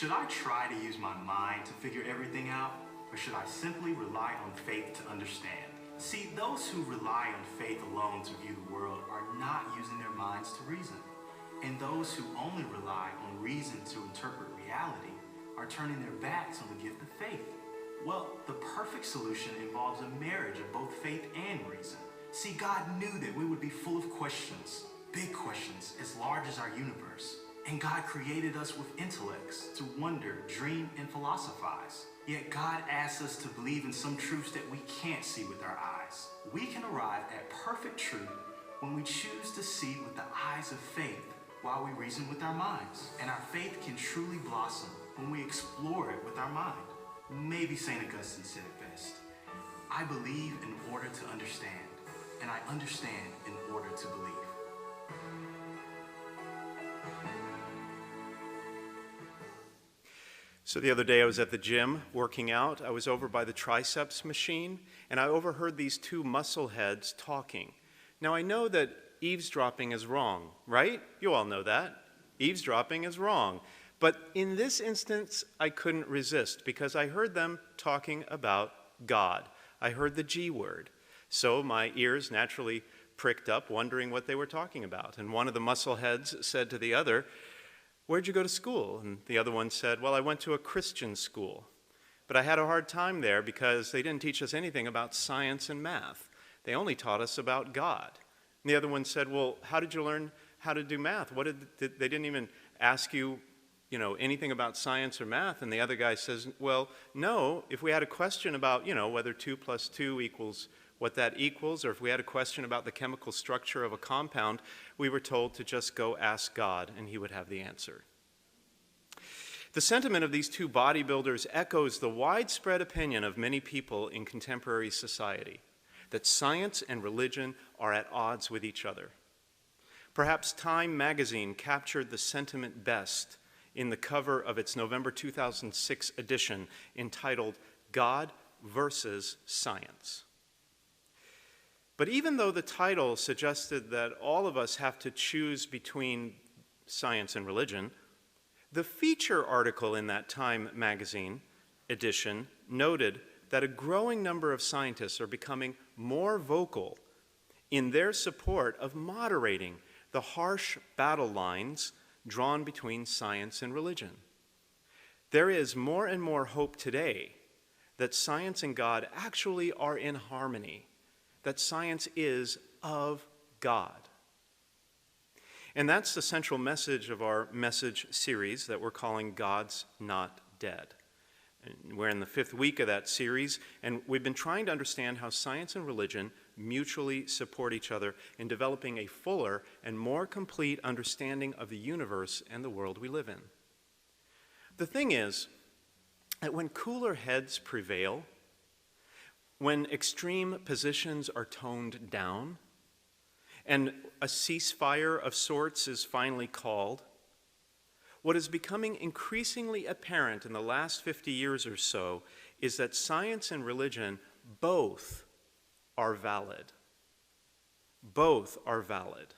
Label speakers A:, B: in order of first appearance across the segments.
A: Should I try to use my mind to figure everything out, or should I simply rely on faith to understand? See, those who rely on faith alone to view the world are not using their minds to reason. And those who only rely on reason to interpret reality are turning their backs on the gift of faith. Well, the perfect solution involves a marriage of both faith and reason. See, God knew that we would be full of questions, big questions as large as our universe. And God created us with intellects to wonder, dream, and philosophize. Yet God asks us to believe in some truths that we can't see with our eyes. We can arrive at perfect truth when we choose to see with the eyes of faith while we reason with our minds. And our faith can truly blossom when we explore it with our mind. Maybe St. Augustine said it best. I believe in order to understand, and I understand in order to believe.
B: So the other day I was at the gym working out. I was over by the triceps machine, and I overheard these two muscle heads talking. Now I know that eavesdropping is wrong, right? You all know that. Eavesdropping is wrong. But in this instance, I couldn't resist because I heard them talking about God. I heard the G word. So my ears naturally pricked up, wondering what they were talking about. And one of the muscle heads said to the other, "Where'd you go to school?" And the other one said, "Well, I went to a Christian school. But I had a hard time there because they didn't teach us anything about science and math. They only taught us about God." And the other one said, "Well, how did you learn how to do math? They didn't even ask you, anything about science or math?" And the other guy says, "Well, no, if we had a question about, whether 2 + 2 equals what that equals, or if we had a question about the chemical structure of a compound, we were told to just go ask God and he would have the answer." The sentiment of these two bodybuilders echoes the widespread opinion of many people in contemporary society, that science and religion are at odds with each other. Perhaps Time magazine captured the sentiment best in the cover of its November 2006 edition entitled "God versus Science." But even though the title suggested that all of us have to choose between science and religion, the feature article in that Time magazine edition noted that a growing number of scientists are becoming more vocal in their support of moderating the harsh battle lines drawn between science and religion. There is more and more hope today that science and God actually are in harmony, that science is of God. And that's the central message of our message series that we're calling God's Not Dead. And we're in the 5th week of that series, and we've been trying to understand how science and religion mutually support each other in developing a fuller and more complete understanding of the universe and the world we live in. The thing is that when cooler heads prevail, when extreme positions are toned down, and a ceasefire of sorts is finally called, what is becoming increasingly apparent in the last 50 years or so is that science and religion both are valid. Both are valid.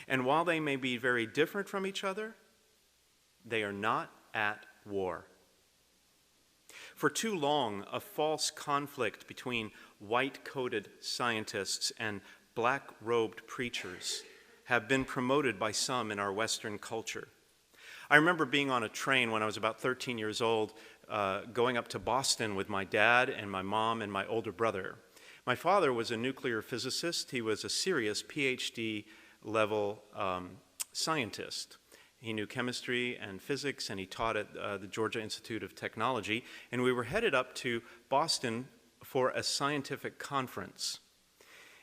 B: And while they may be very different from each other, they are not at war. For too long, a false conflict between white-coated scientists and black-robed preachers have been promoted by some in our Western culture. I remember being on a train when I was about 13 years old, going up to Boston with my dad and my mom and my older brother. My father was a nuclear physicist. He was a serious PhD-level scientist. He knew chemistry and physics, and he taught at the Georgia Institute of Technology. And we were headed up to Boston for a scientific conference.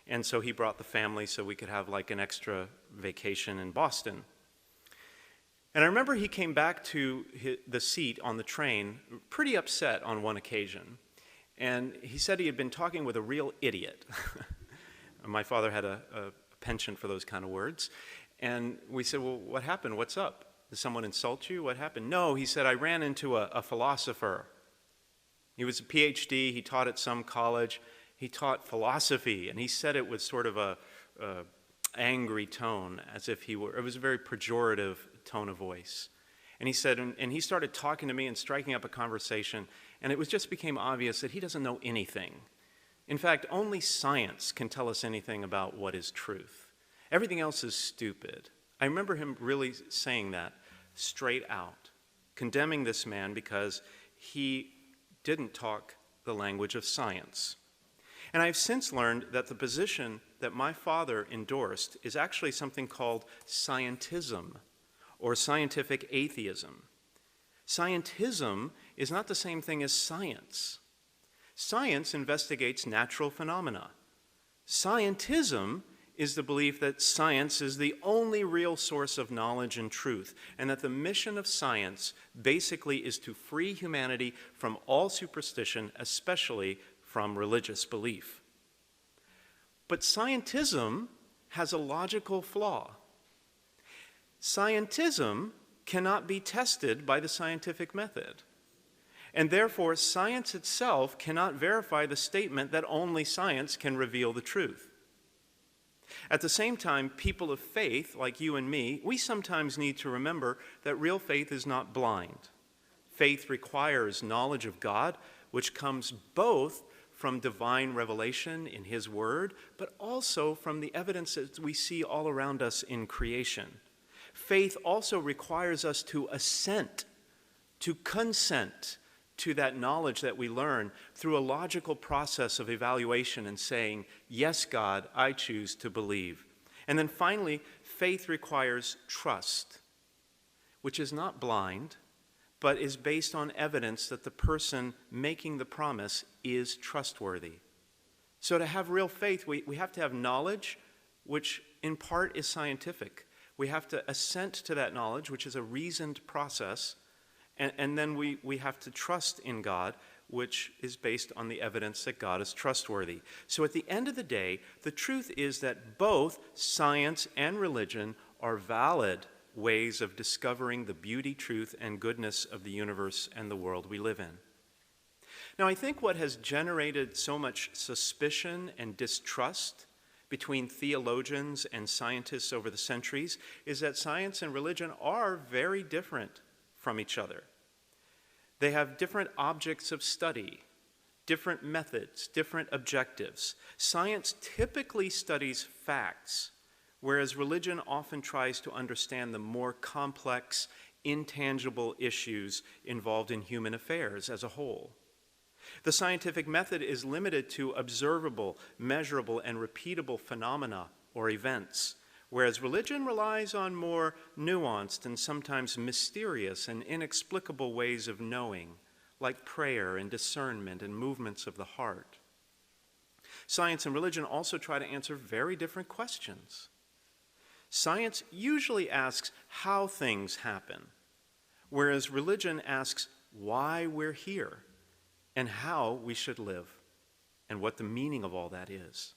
B: And so he brought the family so we could have like an extra vacation in Boston. And I remember he came back to the seat on the train pretty upset on one occasion. And he said he had been talking with a real idiot. My father had a penchant for those kind of words. And we said, "Well, what happened? What's up? Did someone insult you? What happened?" "No," he said, "I ran into a philosopher. He was a PhD. He taught at some college. He taught philosophy." And he said it with sort of a angry tone, as if it was a very pejorative tone of voice. And he said, and he started talking to me and striking up a conversation, and it just became obvious that he doesn't know anything. In fact, only science can tell us anything about what is truth. Everything else is stupid. I remember him really saying that straight out, condemning this man because he didn't talk the language of science. And I've since learned that the position that my father endorsed is actually something called scientism, or scientific atheism. Scientism is not the same thing as science. Science investigates natural phenomena. Scientism is the belief that science is the only real source of knowledge and truth, and that the mission of science basically is to free humanity from all superstition, especially from religious belief. But scientism has a logical flaw. Scientism cannot be tested by the scientific method, and therefore science itself cannot verify the statement that only science can reveal the truth. At the same time, people of faith, like you and me, we sometimes need to remember that real faith is not blind. Faith requires knowledge of God, which comes both from divine revelation in His Word, but also from the evidence that we see all around us in creation. Faith also requires us to assent, to consent to that knowledge that we learn through a logical process of evaluation and saying, yes, God, I choose to believe. And then finally, faith requires trust, which is not blind, but is based on evidence that the person making the promise is trustworthy. So to have real faith, we have to have knowledge, which in part is scientific. We have to assent to that knowledge, which is a reasoned process, and then we have to trust in God, which is based on the evidence that God is trustworthy. So at the end of the day, the truth is that both science and religion are valid ways of discovering the beauty, truth, and goodness of the universe and the world we live in. Now, I think what has generated so much suspicion and distrust between theologians and scientists over the centuries is that science and religion are very different from each other. They have different objects of study, different methods, different objectives. Science typically studies facts, whereas religion often tries to understand the more complex, intangible issues involved in human affairs as a whole. The scientific method is limited to observable, measurable, and repeatable phenomena or events, whereas religion relies on more nuanced and sometimes mysterious and inexplicable ways of knowing, like prayer and discernment and movements of the heart. Science and religion also try to answer very different questions. Science usually asks how things happen, whereas religion asks why we're here and how we should live and what the meaning of all that is.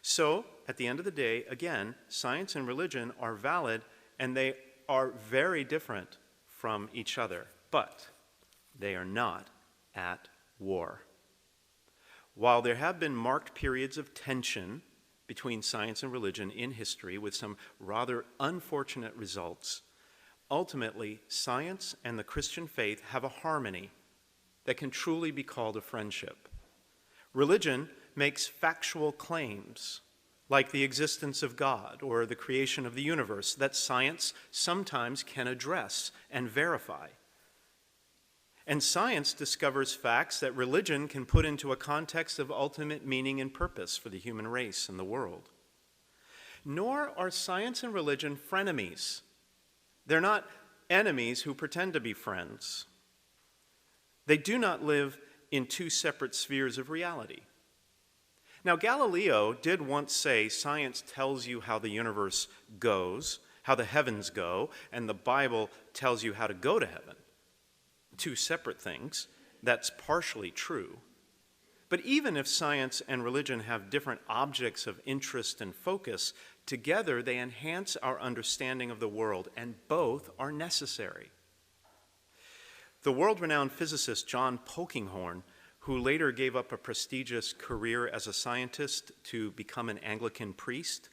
B: So, at the end of the day, again, science and religion are valid and they are very different from each other, but they are not at war. While there have been marked periods of tension between science and religion in history with some rather unfortunate results, ultimately, science and the Christian faith have a harmony that can truly be called a friendship. Religion makes factual claims, like the existence of God or the creation of the universe, that science sometimes can address and verify. And science discovers facts that religion can put into a context of ultimate meaning and purpose for the human race and the world. Nor are science and religion frenemies. They're not enemies who pretend to be friends. They do not live in two separate spheres of reality. Now, Galileo did once say science tells you how the universe goes, how the heavens go, and the Bible tells you how to go to heaven. Two separate things. That's partially true. But even if science and religion have different objects of interest and focus, together they enhance our understanding of the world, and both are necessary. The world-renowned physicist John Polkinghorne, who later gave up a prestigious career as a scientist to become an Anglican priest,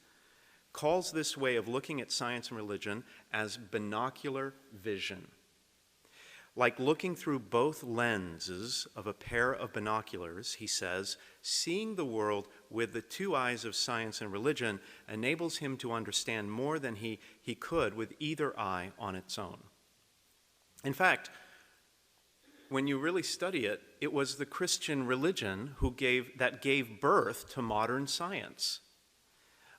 B: calls this way of looking at science and religion as binocular vision. Like looking through both lenses of a pair of binoculars, he says, seeing the world with the two eyes of science and religion enables him to understand more than he could with either eye on its own. In fact, when you really study it, it was the Christian religion that gave birth to modern science.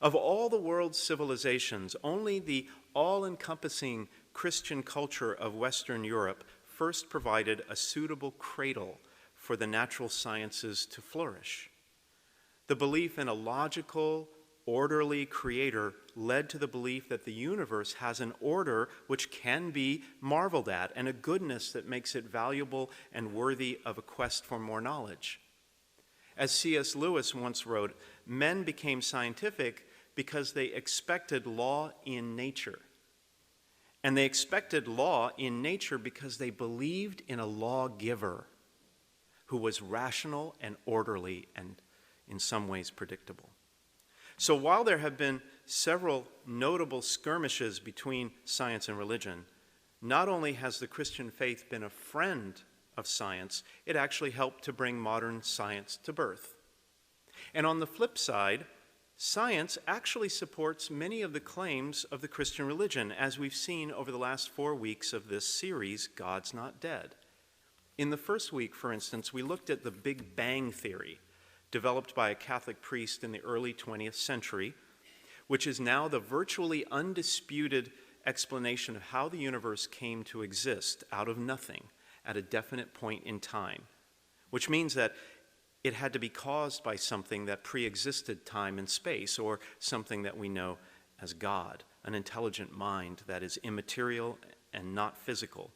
B: Of all the world's civilizations, only the all-encompassing Christian culture of Western Europe first provided a suitable cradle for the natural sciences to flourish. The belief in a logical, orderly creator led to the belief that the universe has an order which can be marveled at and a goodness that makes it valuable and worthy of a quest for more knowledge. As C.S. Lewis once wrote, men became scientific because they expected law in nature. And they expected law in nature because they believed in a lawgiver who was rational and orderly and in some ways predictable. So while there have been several notable skirmishes between science and religion, not only has the Christian faith been a friend of science, it actually helped to bring modern science to birth. And on the flip side, science actually supports many of the claims of the Christian religion, as we've seen over the last 4 weeks of this series, God's Not Dead. In the first week, for instance, we looked at the Big Bang Theory, developed by a Catholic priest in the early 20th century, which is now the virtually undisputed explanation of how the universe came to exist out of nothing at a definite point in time, which means that it had to be caused by something that pre-existed time and space, or something that we know as God, an intelligent mind that is immaterial and not physical.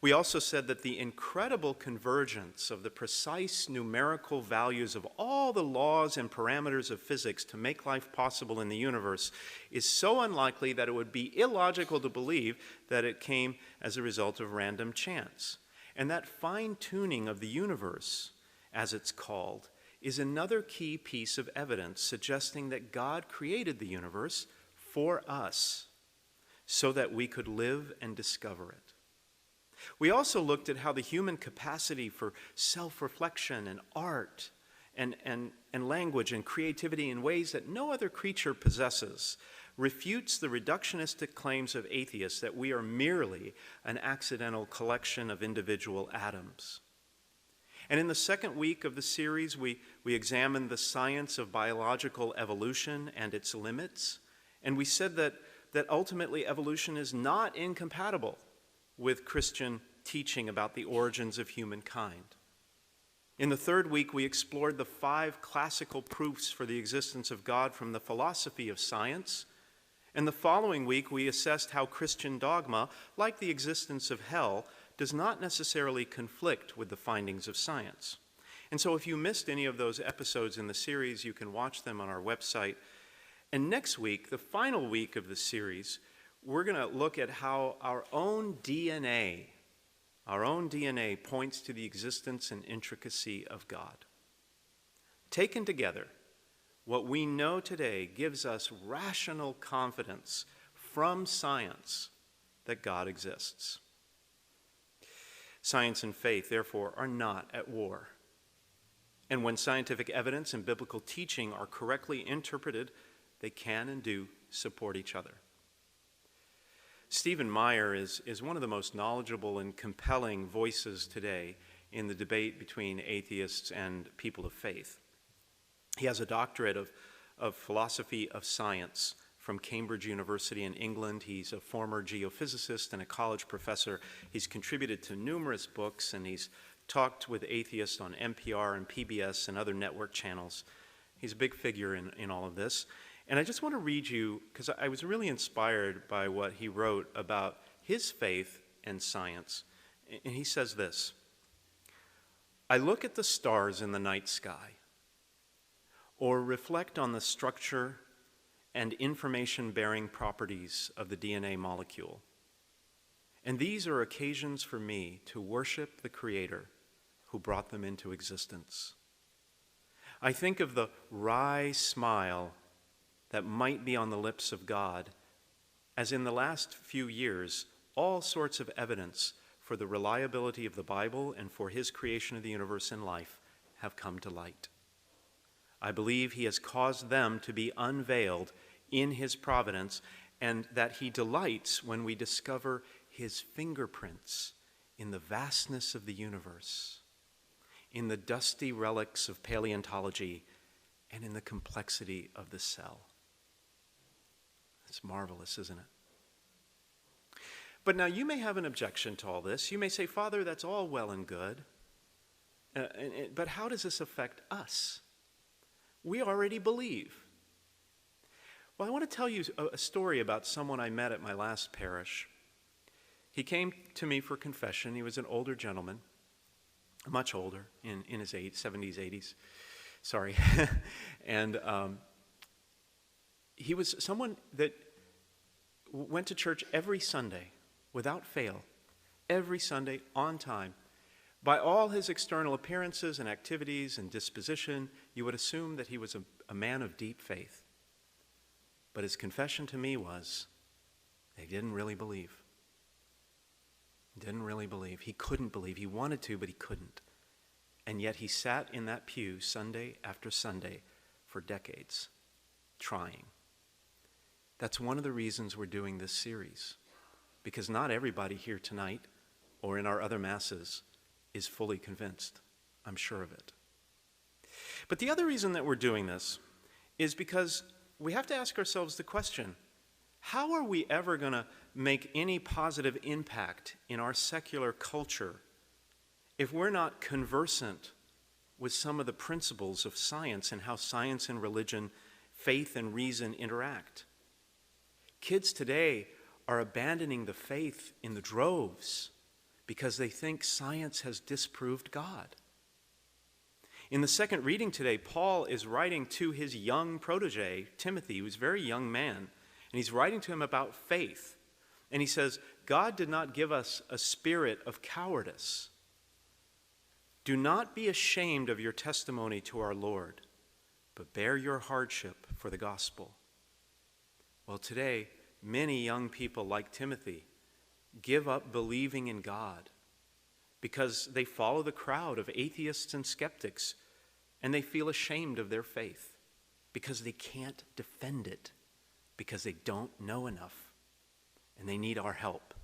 B: We also said that the incredible convergence of the precise numerical values of all the laws and parameters of physics to make life possible in the universe is so unlikely that it would be illogical to believe that it came as a result of random chance. And that fine-tuning of the universe, as it's called, is another key piece of evidence suggesting that God created the universe for us so that we could live and discover it. We also looked at how the human capacity for self-reflection and art and language and creativity in ways that no other creature possesses refutes the reductionistic claims of atheists that we are merely an accidental collection of individual atoms. And in the second week of the series, we examined the science of biological evolution and its limits, and we said that ultimately evolution is not incompatible with Christian teaching about the origins of humankind. In the third week, we explored the 5 classical proofs for the existence of God from the philosophy of science. And the following week, we assessed how Christian dogma, like the existence of hell, does not necessarily conflict with the findings of science. And so if you missed any of those episodes in the series, you can watch them on our website. And next week, the final week of the series, we're going to look at how our own DNA points to the existence and intricacy of God. Taken together, what we know today gives us rational confidence from science that God exists. Science and faith, therefore, are not at war. And when scientific evidence and biblical teaching are correctly interpreted, they can and do support each other. Stephen Meyer is one of the most knowledgeable and compelling voices today in the debate between atheists and people of faith. He has a doctorate of philosophy of science from Cambridge University in England. He's a former geophysicist and a college professor. He's contributed to numerous books, and he's talked with atheists on NPR and PBS and other network channels. He's a big figure in all of this. And I just want to read you, because I was really inspired by what he wrote about his faith and science. And he says this: I look at the stars in the night sky, or reflect on the structure and information-bearing properties of the DNA molecule. And these are occasions for me to worship the Creator who brought them into existence. I think of the wry smile that might be on the lips of God, as in the last few years, all sorts of evidence for the reliability of the Bible and for his creation of the universe and life have come to light. I believe he has caused them to be unveiled in his providence, and that he delights when we discover his fingerprints in the vastness of the universe, in the dusty relics of paleontology, and in the complexity of the cell. It's marvelous, isn't it? But now you may have an objection to all this. You may say, Father, that's all well and good, but how does this affect us? We already believe. Well, I want to tell you a story about someone I met at my last parish. He came to me for confession. He was an older gentleman, much older, in his 70s, 80s. Sorry. And he was someone that went to church every Sunday without fail, every Sunday on time. By all his external appearances and activities and disposition, you would assume that he was a man of deep faith. But his confession to me was, they didn't really believe. Didn't really believe. He couldn't believe. He wanted to, but he couldn't. And yet he sat in that pew Sunday after Sunday for decades, trying. That's one of the reasons we're doing this series, because not everybody here tonight or in our other masses is fully convinced. I'm sure of it. But the other reason that we're doing this is because we have to ask ourselves the question, how are we ever going to make any positive impact in our secular culture if we're not conversant with some of the principles of science and how science and religion, faith and reason interact? Kids today are abandoning the faith in the droves because they think science has disproved God. In the second reading today, Paul is writing to his young protege, Timothy, who's a very young man, and he's writing to him about faith. And he says, God did not give us a spirit of cowardice. Do not be ashamed of your testimony to our Lord, but bear your hardship for the gospel. Well, today, many young people like Timothy give up believing in God because they follow the crowd of atheists and skeptics, and they feel ashamed of their faith because they can't defend it, because they don't know enough, and they need our help.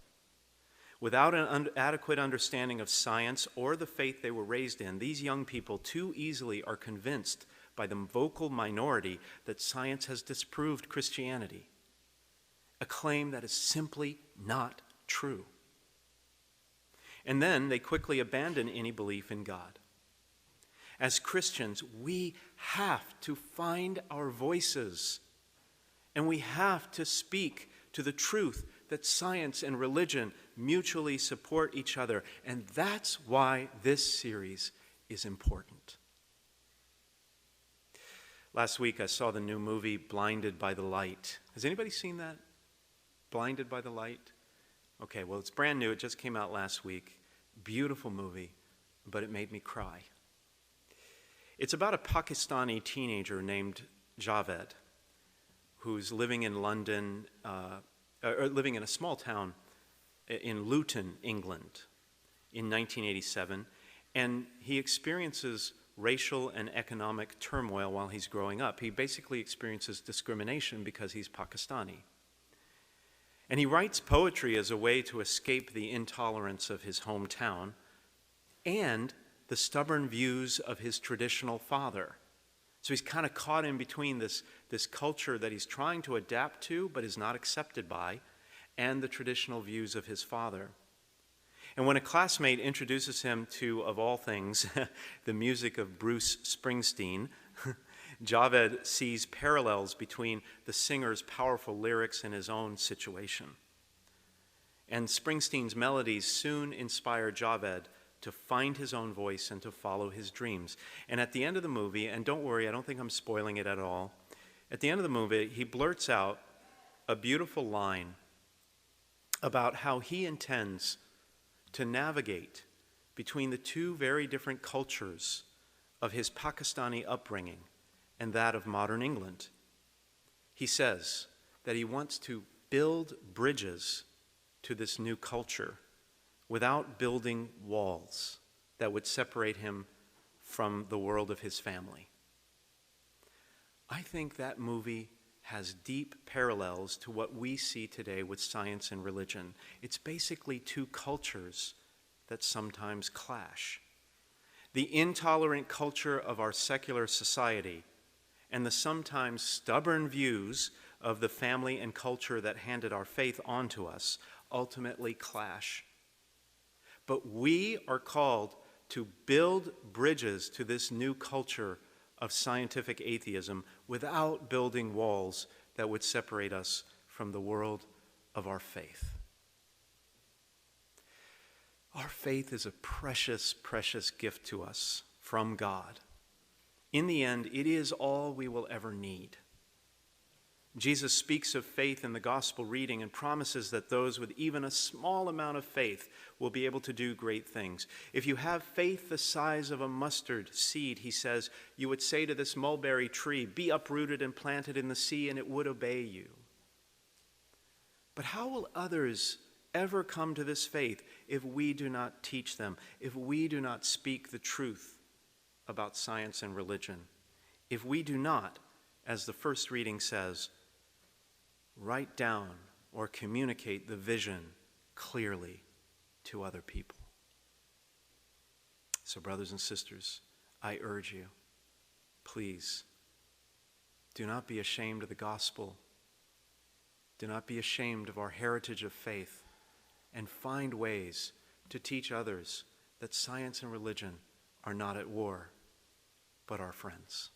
B: Without an adequate understanding of science or the faith they were raised in, these young people too easily are convinced by the vocal minority that science has disproved Christianity, a claim that is simply not true. And then they quickly abandon any belief in God. As Christians, we have to find our voices, and we have to speak to the truth that science and religion mutually support each other. And that's why this series is important. Last week I saw the new movie Blinded by the Light. Has anybody seen that? Blinded by the Light? Okay, well, it's brand new. It just came out last week. Beautiful movie, but it made me cry. It's about a Pakistani teenager named Javed, who's living in London, or living in a small town in Luton, England, in 1987, and he experiences racial and economic turmoil while he's growing up. He basically experiences discrimination because he's Pakistani. And he writes poetry as a way to escape the intolerance of his hometown and the stubborn views of his traditional father. So he's kind of caught in between this culture that he's trying to adapt to but is not accepted by, and the traditional views of his father. And when a classmate introduces him to, of all things, the music of Bruce Springsteen, Javed sees parallels between the singer's powerful lyrics and his own situation. And Springsteen's melodies soon inspire Javed to find his own voice and to follow his dreams. And at the end of the movie, and don't worry, I don't think I'm spoiling it at all, at the end of the movie, he blurts out a beautiful line about how he intends to navigate between the two very different cultures of his Pakistani upbringing and that of modern England. He says that he wants to build bridges to this new culture without building walls that would separate him from the world of his family. I think that movie has deep parallels to what we see today with science and religion. It's basically two cultures that sometimes clash. The intolerant culture of our secular society and the sometimes stubborn views of the family and culture that handed our faith on to us ultimately clash. But we are called to build bridges to this new culture of scientific atheism without building walls that would separate us from the world of our faith. Our faith is a precious, precious gift to us from God. In the end, it is all we will ever need. Jesus speaks of faith in the gospel reading and promises that those with even a small amount of faith will be able to do great things. If you have faith the size of a mustard seed, he says, you would say to this mulberry tree, be uprooted and planted in the sea, and it would obey you. But how will others ever come to this faith if we do not teach them, if we do not speak the truth about science and religion, if we do not, as the first reading says, write down or communicate the vision clearly to other people? So, brothers and sisters, I urge you, please, do not be ashamed of the gospel. Do not be ashamed of our heritage of faith, and find ways to teach others that science and religion are not at war, but are friends.